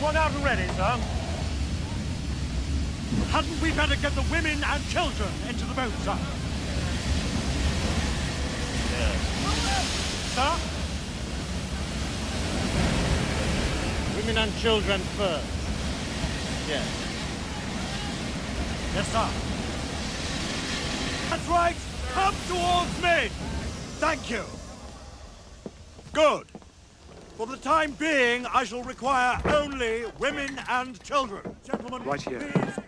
one out already, sir? Hadn't we better get the women and children into the boat, sir? Yes. Sir? Women and children first. Yes. Yes, sir. That's right. Come towards me. Thank you. Good. For the time being, I shall require only women and children. Gentlemen, Right here. please.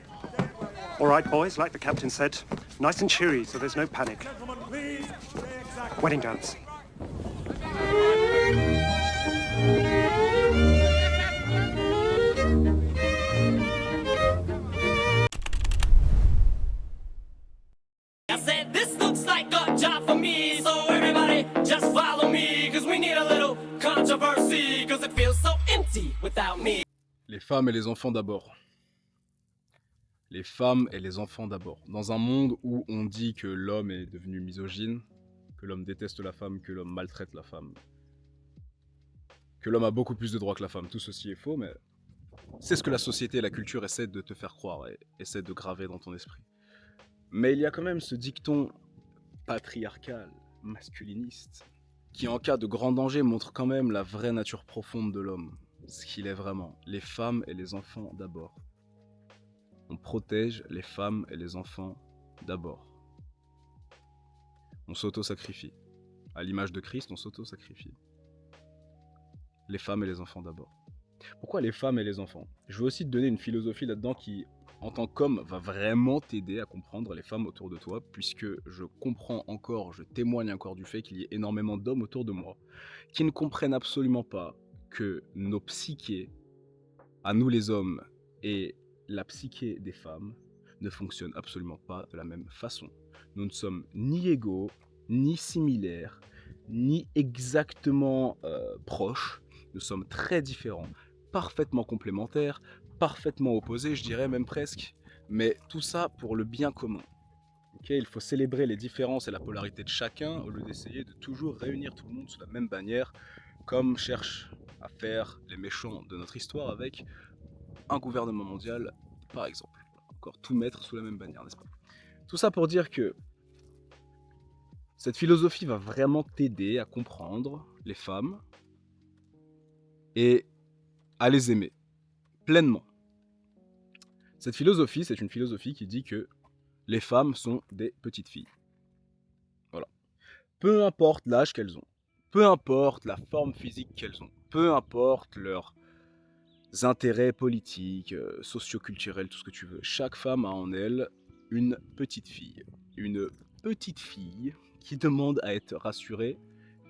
All right, boys, like the captain said, nice and cheery so there's no panic. Gentlemen, please. Stay exactly. Wedding dance. I said this looks like a job for me, so everybody just follow me, cause we need a little controversy, cause it feels so empty without me. Les femmes et les enfants d'abord. Les femmes et les enfants d'abord. Dans un monde où on dit que l'homme est devenu misogyne, que l'homme déteste la femme, que l'homme maltraite la femme, que l'homme a beaucoup plus de droits que la femme, tout ceci est faux, mais c'est ce que la société et la culture essaient de te faire croire et essaient de graver dans ton esprit. Mais il y a quand même ce dicton patriarcal, masculiniste, qui en cas de grand danger montre quand même la vraie nature profonde de l'homme, ce qu'il est vraiment, les femmes et les enfants d'abord. On protège les femmes et les enfants d'abord. On s'auto-sacrifie. À l'image de Christ, on s'auto-sacrifie. Les femmes et les enfants d'abord. Pourquoi les femmes et les enfants? Je veux aussi te donner une philosophie là-dedans qui, en tant qu'homme, va vraiment t'aider à comprendre les femmes autour de toi, puisque je comprends encore, je témoigne encore du fait qu'il y ait énormément d'hommes autour de moi qui ne comprennent absolument pas que nos psychés, à nous les hommes, et la psyché des femmes ne fonctionnent absolument pas de la même façon. Nous ne sommes ni égaux, ni similaires, ni exactement proches. Nous sommes très différents, parfaitement complémentaires, parfaitement opposés, je dirais même presque, mais tout ça pour le bien commun. Okay, il faut célébrer les différences et la polarité de chacun au lieu d'essayer de toujours réunir tout le monde sous la même bannière, comme cherchent à faire les méchants de notre histoire avec un gouvernement mondial, par exemple. Encore tout mettre sous la même bannière, n'est-ce pas? Tout ça pour dire que cette philosophie va vraiment t'aider à comprendre les femmes et à les aimer pleinement. Cette philosophie, c'est une philosophie qui dit que les femmes sont des petites filles. Voilà. Peu importe l'âge qu'elles ont, peu importe la forme physique qu'elles ont, peu importe leurs intérêts politiques, socio-culturels, tout ce que tu veux, chaque femme a en elle une petite fille. Une petite fille qui demande à être rassurée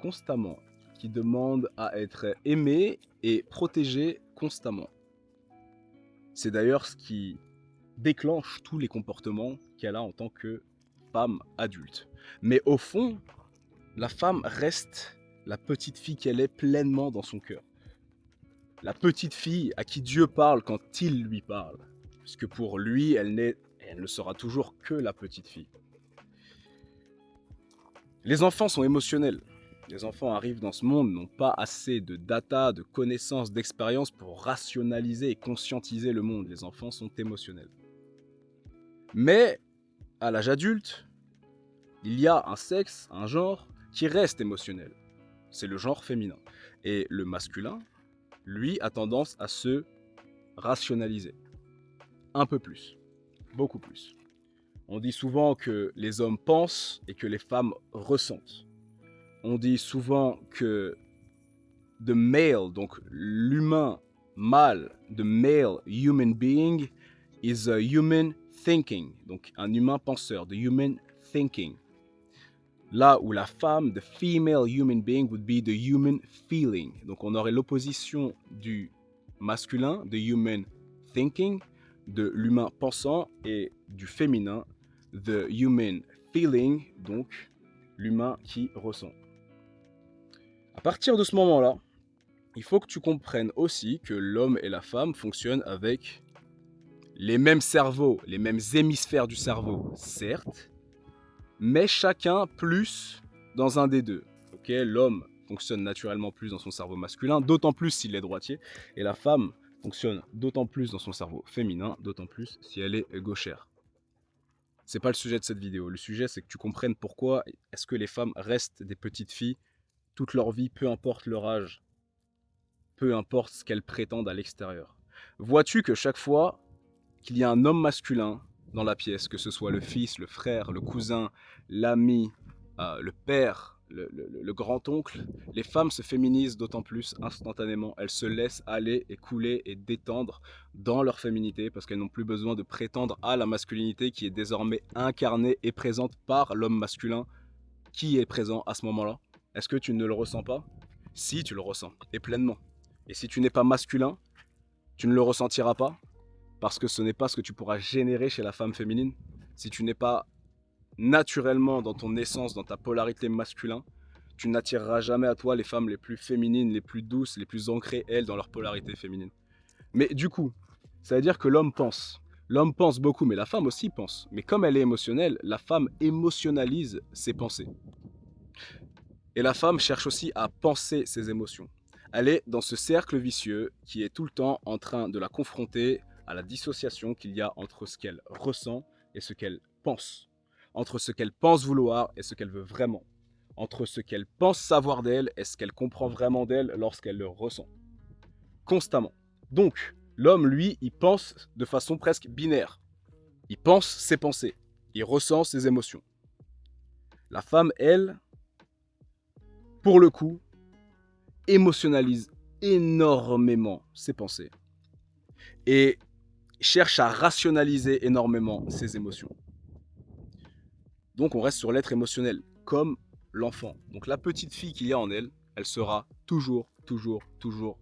constamment, qui demande à être aimée et protégée constamment. C'est d'ailleurs ce qui déclenche tous les comportements qu'elle a en tant que femme adulte. Mais au fond, la femme reste la petite fille qu'elle est pleinement dans son cœur. La petite fille à qui Dieu parle quand il lui parle. Puisque pour lui, elle ne sera toujours que la petite fille. Les enfants sont émotionnels. Les enfants arrivent dans ce monde, n'ont pas assez de data, de connaissances, d'expérience pour rationaliser et conscientiser le monde. Les enfants sont émotionnels. Mais, à l'âge adulte, il y a un sexe, un genre, qui reste émotionnel. C'est le genre féminin. Et le masculin, lui, a tendance à se rationaliser. Un peu plus. Beaucoup plus. On dit souvent que les hommes pensent et que les femmes ressentent. On dit souvent que the male, donc l'humain mâle, the male human being is a human thinking, donc un humain penseur, the human thinking. Là où la femme, the female human being would be the human feeling. Donc on aurait l'opposition du masculin, the human thinking, de l'humain pensant, et du féminin, the human feeling, donc l'humain qui ressent. À partir de ce moment-là, il faut que tu comprennes aussi que l'homme et la femme fonctionnent avec les mêmes cerveaux, les mêmes hémisphères du cerveau, certes, mais chacun plus dans un des deux. Okay, l'homme fonctionne naturellement plus dans son cerveau masculin, d'autant plus s'il est droitier, et la femme fonctionne d'autant plus dans son cerveau féminin, d'autant plus si elle est gauchère. C'est pas le sujet de cette vidéo. Le sujet, c'est que tu comprennes pourquoi est-ce que les femmes restent des petites filles toute leur vie, peu importe leur âge, peu importe ce qu'elles prétendent à l'extérieur. Vois-tu que chaque fois qu'il y a un homme masculin dans la pièce, que ce soit le fils, le frère, le cousin, l'ami, le père, le grand-oncle, les femmes se féminisent d'autant plus instantanément. Elles se laissent aller et couler et détendre dans leur féminité parce qu'elles n'ont plus besoin de prétendre à la masculinité qui est désormais incarnée et présente par l'homme masculin qui est présent à ce moment-là. Est-ce que tu ne le ressens pas? Si, tu le ressens, et pleinement. Et si tu n'es pas masculin, tu ne le ressentiras pas parce que ce n'est pas ce que tu pourras générer chez la femme féminine. Si tu n'es pas naturellement dans ton essence, dans ta polarité masculin, tu n'attireras jamais à toi les femmes les plus féminines, les plus douces, les plus ancrées, elles, dans leur polarité féminine. Mais du coup, ça veut dire que l'homme pense. L'homme pense beaucoup, mais la femme aussi pense. Mais comme elle est émotionnelle, la femme émotionnalise ses pensées. Et la femme cherche aussi à penser ses émotions. Elle est dans ce cercle vicieux qui est tout le temps en train de la confronter à la dissociation qu'il y a entre ce qu'elle ressent et ce qu'elle pense. Entre ce qu'elle pense vouloir et ce qu'elle veut vraiment. Entre ce qu'elle pense savoir d'elle et ce qu'elle comprend vraiment d'elle lorsqu'elle le ressent. Constamment. Donc, l'homme, lui, il pense de façon presque binaire. Il pense ses pensées. Il ressent ses émotions. La femme, elle, pour le coup, émotionnalise énormément ses pensées. Et cherche à rationaliser énormément ses émotions. Donc on reste sur l'être émotionnel, comme l'enfant. Donc la petite fille qu'il y a en elle, elle sera toujours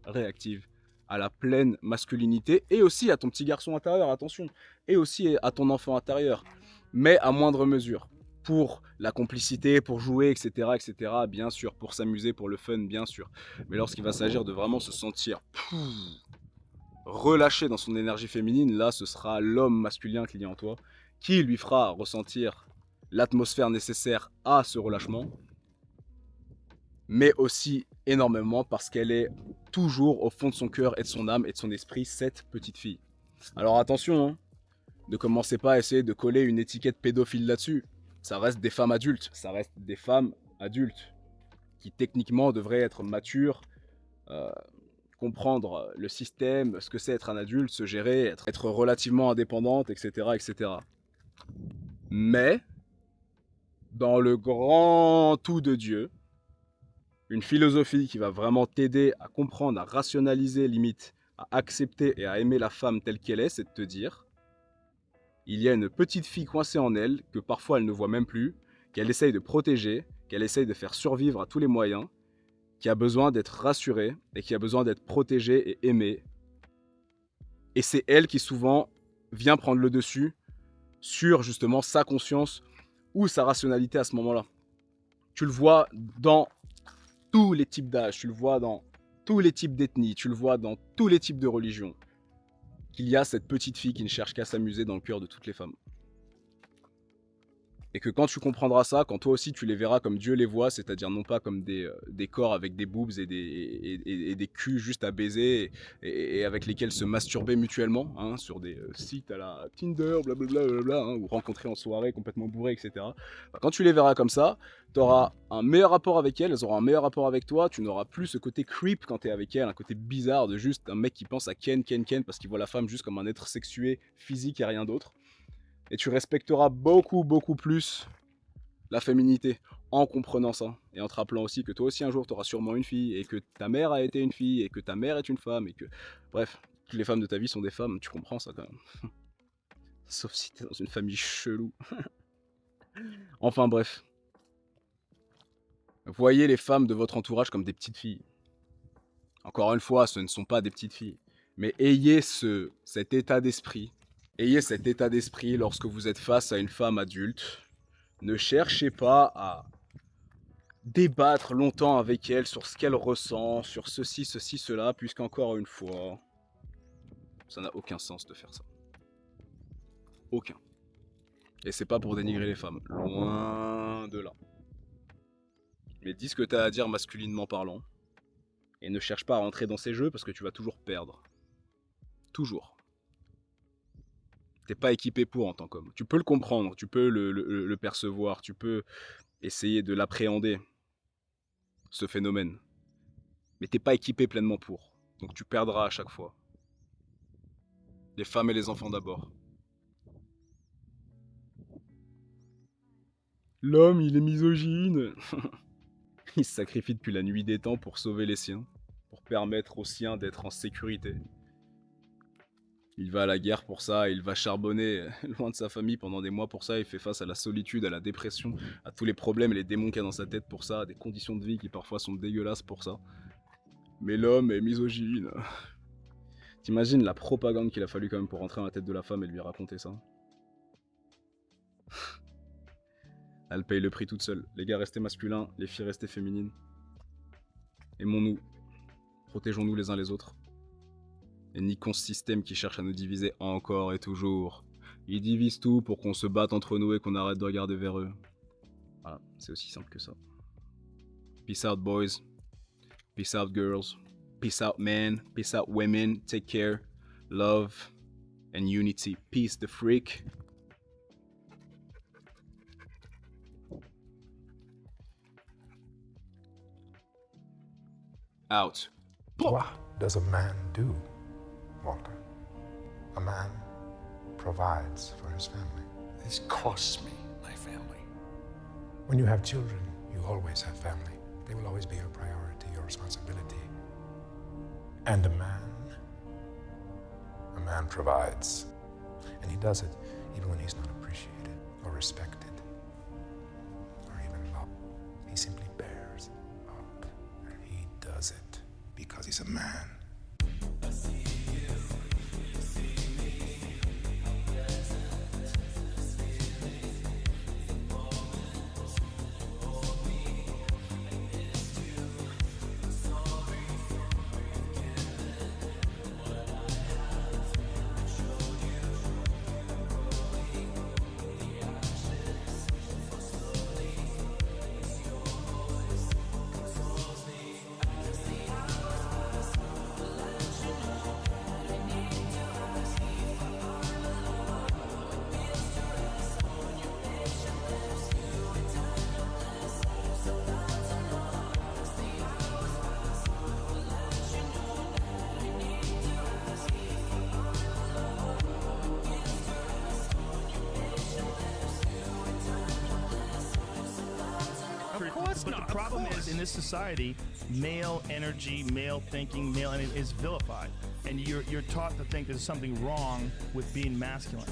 réactive à la pleine masculinité et aussi à ton petit garçon intérieur, attention, et aussi à ton enfant intérieur, mais à moindre mesure. Pour la complicité, pour jouer, etc., bien sûr, pour s'amuser, pour le fun, bien sûr. Mais lorsqu'il va s'agir de vraiment se sentir relâché dans son énergie féminine, là, ce sera l'homme masculin qu'il y a en toi qui lui fera ressentir l'atmosphère nécessaire à ce relâchement, mais aussi énormément parce qu'elle est toujours au fond de son cœur et de son âme et de son esprit, cette petite fille. Alors attention, hein, ne commencez pas à essayer de coller une étiquette pédophile là-dessus. Ça reste des femmes adultes, ça reste des femmes adultes qui techniquement devraient être matures, comprendre le système, ce que c'est être un adulte, se gérer, être relativement indépendante, etc. Mais, dans le grand tout de Dieu, une philosophie qui va vraiment t'aider à comprendre, à rationaliser limite, à accepter et à aimer la femme telle qu'elle est, c'est de te dire, il y a une petite fille coincée en elle, que parfois elle ne voit même plus, qu'elle essaye de protéger, qu'elle essaye de faire survivre à tous les moyens, qui a besoin d'être rassurée et qui a besoin d'être protégée et aimée. Et c'est elle qui souvent vient prendre le dessus sur justement sa conscience ou sa rationalité à ce moment-là. Tu le vois dans tous les types d'âge, tu le vois dans tous les types d'ethnies, tu le vois dans tous les types de religions, qu'il y a cette petite fille qui ne cherche qu'à s'amuser dans le cœur de toutes les femmes. Et que quand tu comprendras ça, quand toi aussi tu les verras comme Dieu les voit, c'est-à-dire non pas comme des corps avec des boobs et des culs juste à baiser et avec lesquels se masturber mutuellement, hein, sur des sites à la Tinder, blablabla, hein, ou rencontrer en soirée complètement bourré, etc. Enfin, quand tu les verras comme ça, tu auras un meilleur rapport avec elles auront un meilleur rapport avec toi, tu n'auras plus ce côté creep quand tu es avec elles, un côté bizarre de juste un mec qui pense à Ken parce qu'il voit la femme juste comme un être sexué, physique et rien d'autre. Et tu respecteras beaucoup plus la féminité en comprenant ça. Et en te rappelant aussi que toi aussi un jour tu auras sûrement une fille, et que ta mère a été une fille, et que ta mère est une femme, et que... Bref, toutes les femmes de ta vie sont des femmes, tu comprends ça quand même. Sauf si t'es dans une famille chelou. Enfin bref. Voyez les femmes de votre entourage comme des petites filles. Encore une fois, ce ne sont pas des petites filles. Mais ayez cet état d'esprit. Ayez cet état d'esprit lorsque vous êtes face à une femme adulte. Ne cherchez pas à débattre longtemps avec elle sur ce qu'elle ressent, sur ceci, cela, puisqu'encore une fois, ça n'a aucun sens de faire ça. Aucun. Et c'est pas pour dénigrer les femmes, loin de là. Mais dis ce que t'as à dire masculinement parlant, et ne cherche pas à rentrer dans ces jeux parce que tu vas toujours perdre. Toujours. T'es pas équipé pour en tant qu'homme. Tu peux le comprendre, tu peux le percevoir, tu peux essayer de l'appréhender, ce phénomène. Mais t'es pas équipé pleinement pour. Donc tu perdras à chaque fois. Les femmes et les enfants d'abord. L'homme, il est misogyne. Il se sacrifie depuis la nuit des temps pour sauver les siens, pour permettre aux siens d'être en sécurité. Il va à la guerre pour ça, il va charbonner loin de sa famille pendant des mois pour ça, il fait face à la solitude, à la dépression, à tous les problèmes et les démons qu'il y a dans sa tête pour ça, à des conditions de vie qui parfois sont dégueulasses pour ça. Mais l'homme est misogyne. T'imagines la propagande qu'il a fallu quand même pour rentrer dans la tête de la femme et lui raconter ça? Elle paye le prix toute seule. Les gars, restez masculins, les filles, restez féminines. Aimons-nous. Protégeons-nous les uns les autres. Et niquons ce système qui cherche à nous diviser encore et toujours. Ils divisent tout pour qu'on se batte entre nous et qu'on arrête de regarder vers eux. Voilà, c'est aussi simple que ça. Peace out boys. Peace out girls. Peace out men. Peace out women. Take care. Love. And unity. Peace the freak. Out. What does a man do, Walter? A man provides for his family. This costs me my family. When you have children, you always have family. They will always be your priority, your responsibility. And a man provides. And he does it even when he's not appreciated or respected or even loved. He simply bears up. And he does it because he's a man. But the problem is, in this society, male energy, male thinking, male energy is vilified. And you're taught to think there's something wrong with being masculine.